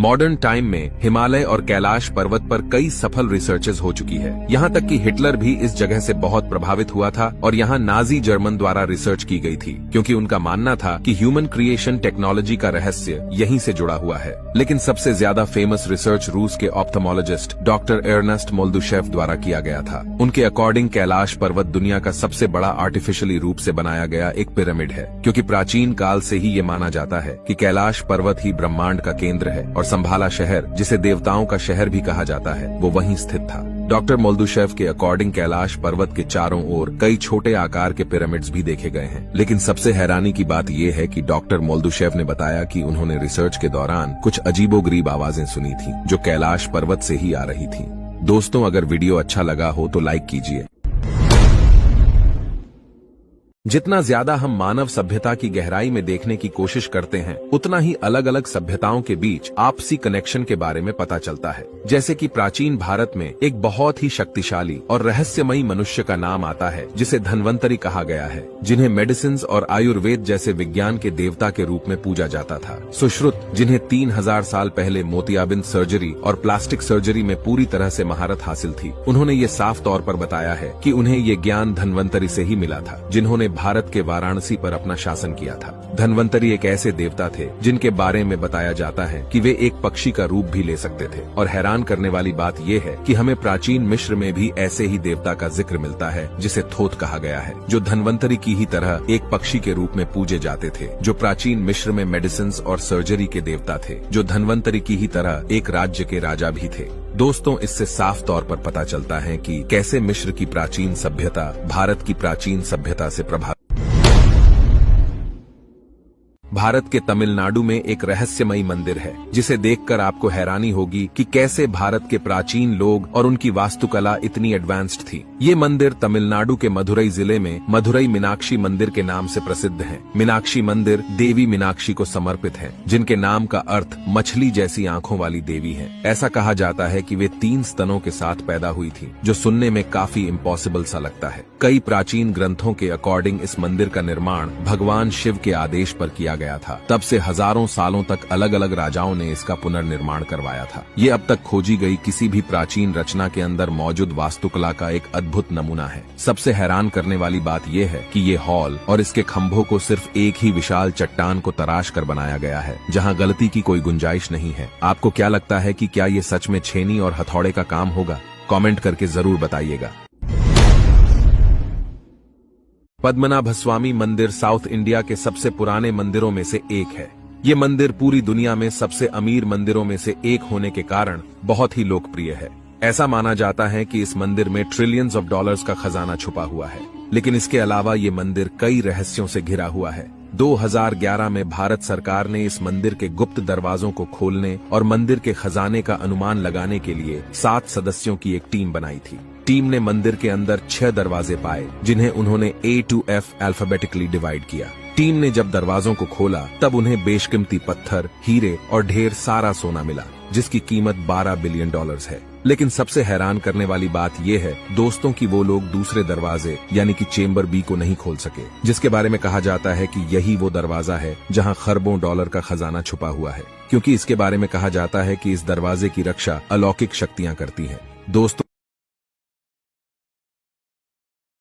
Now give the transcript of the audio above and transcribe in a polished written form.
Modern time में हिमालय और कैलाश पर्वत पर कई सफल रिसर्चेस हो चुकी है। यहाँ तक कि हिटलर भी इस जगह से बहुत प्रभावित हुआ था और यहाँ नाजी जर्मन द्वारा रिसर्च की गई थी, क्योंकि उनका मानना था कि ह्यूमन क्रिएशन टेक्नोलॉजी का रहस्य यहीं से जुड़ा हुआ है। लेकिन सबसे ज्यादा फेमस रिसर्च रूस के ऑप्थेमोलॉजिस्ट डॉक्टर एर्नेस्ट मोल्दुशेव द्वारा किया गया था। उनके अकॉर्डिंग कैलाश पर्वत दुनिया का सबसे बड़ा आर्टिफिशियली रूप से बनाया गया एक पिरामिड है, क्योंकि प्राचीन काल से ही ये माना जाता है कि कैलाश पर्वत ही ब्रह्मांड का केंद्र है और संभाला शहर, जिसे देवताओं का शहर भी कहा जाता है, वो वहीं स्थित था। डॉक्टर मोल्दुशेव के अकॉर्डिंग कैलाश पर्वत के चारों ओर कई छोटे आकार के पिरामिड्स भी देखे गए हैं। लेकिन सबसे हैरानी की बात यह है कि डॉक्टर मोल्दुशेव ने बताया कि उन्होंने रिसर्च के दौरान कुछ अजीबोगरीब आवाजें सुनी थी, जो कैलाश पर्वत से ही आ रही थी। दोस्तों, अगर वीडियो अच्छा लगा हो तो लाइक कीजिए। जितना ज्यादा हम मानव सभ्यता की गहराई में देखने की कोशिश करते हैं, उतना ही अलग अलग सभ्यताओं के बीच आपसी कनेक्शन के बारे में पता चलता है। जैसे कि प्राचीन भारत में एक बहुत ही शक्तिशाली और रहस्यमयी मनुष्य का नाम आता है, जिसे धन्वंतरी कहा गया है, जिन्हें मेडिसिन और आयुर्वेद जैसे विज्ञान के देवता के रूप में पूजा जाता था। सुश्रुत, जिन्हें 3000 साल पहले मोतियाबिंद सर्जरी और प्लास्टिक सर्जरी में पूरी तरह से महारत हासिल थी, उन्होंने ये साफ तौर पर बताया है कि उन्हें ये ज्ञान धन्वंतरी से ही मिला था, जिन्होंने भारत के वाराणसी पर अपना शासन किया था। धन्वंतरी एक ऐसे देवता थे जिनके बारे में बताया जाता है कि वे एक पक्षी का रूप भी ले सकते थे। और हैरान करने वाली बात यह है कि हमें प्राचीन मिस्र में भी ऐसे ही देवता का जिक्र मिलता है, जिसे थोथ कहा गया है, जो धन्वंतरी की ही तरह एक पक्षी के रूप में पूजे जाते थे, जो प्राचीन मिस्र में मेडिसिन और सर्जरी के देवता थे, जो धन्वंतरी की ही तरह एक राज्य के राजा भी थे। दोस्तों, इससे साफ तौर पर पता चलता है कि कैसे मिस्र की प्राचीन सभ्यता भारत की प्राचीन सभ्यता से प्रभावित। भारत के तमिलनाडु में एक रहस्यमयी मंदिर है, जिसे देखकर आपको हैरानी होगी कि कैसे भारत के प्राचीन लोग और उनकी वास्तुकला इतनी एडवांस्ड थी। ये मंदिर तमिलनाडु के मदुरई जिले में मदुरई मीनाक्षी मंदिर के नाम से प्रसिद्ध है। मीनाक्षी मंदिर देवी मीनाक्षी को समर्पित है, जिनके नाम का अर्थ मछली जैसी आंखों वाली देवी है। ऐसा कहा जाता है कि वे 3 स्तनों के साथ पैदा हुई थी, जो सुनने में काफी इम्पॉसिबल सा लगता है। कई प्राचीन ग्रंथों के अकॉर्डिंग इस मंदिर का निर्माण भगवान शिव के आदेश पर किया गया था। तब से हजारों सालों तक अलग अलग राजाओं ने इसका पुनर्निर्माण करवाया था। ये अब तक खोजी गई किसी भी प्राचीन रचना के अंदर मौजूद वास्तुकला का एक अद्भुत नमूना है। सबसे हैरान करने वाली बात यह है कि ये हॉल और इसके खंभों को सिर्फ एक ही विशाल चट्टान को तराश कर बनाया गया है, जहां गलती की कोई गुंजाइश नहीं है। आपको क्या लगता है कि क्या ये सच में छेनी और हथौड़े का काम होगा? कमेंट करके जरूर बताइएगा। पद्मनाभस्वामी मंदिर साउथ इंडिया के सबसे पुराने मंदिरों में से एक है। ये मंदिर पूरी दुनिया में सबसे अमीर मंदिरों में से एक होने के कारण बहुत ही लोकप्रिय है। ऐसा माना जाता है कि इस मंदिर में ट्रिलियंस ऑफ डॉलर्स का खजाना छुपा हुआ है। लेकिन इसके अलावा ये मंदिर कई रहस्यों से घिरा हुआ है। 2011 में भारत सरकार ने इस मंदिर के गुप्त दरवाजों को खोलने और मंदिर के खजाने का अनुमान लगाने के लिए 7 सदस्यों की एक टीम बनाई थी। टीम ने मंदिर के अंदर 6 दरवाजे पाए, जिन्हें उन्होंने A to F alphabetically divide किया। टीम ने जब दरवाजों को खोला, तब उन्हें बेशकीमती पत्थर, हीरे और ढेर सारा सोना मिला, जिसकी कीमत $12 बिलियन है। लेकिन सबसे हैरान करने वाली बात यह है दोस्तों कि वो लोग दूसरे दरवाजे यानी कि चेंबर बी को नहीं खोल सके, जिसके बारे में कहा जाता है कि यही वो दरवाजा है जहां खरबों डॉलर का खजाना छुपा हुआ है, क्योंकि इसके बारे में कहा जाता है कि इस दरवाजे की रक्षा अलौकिक शक्तियां करती हैं। दोस्तों,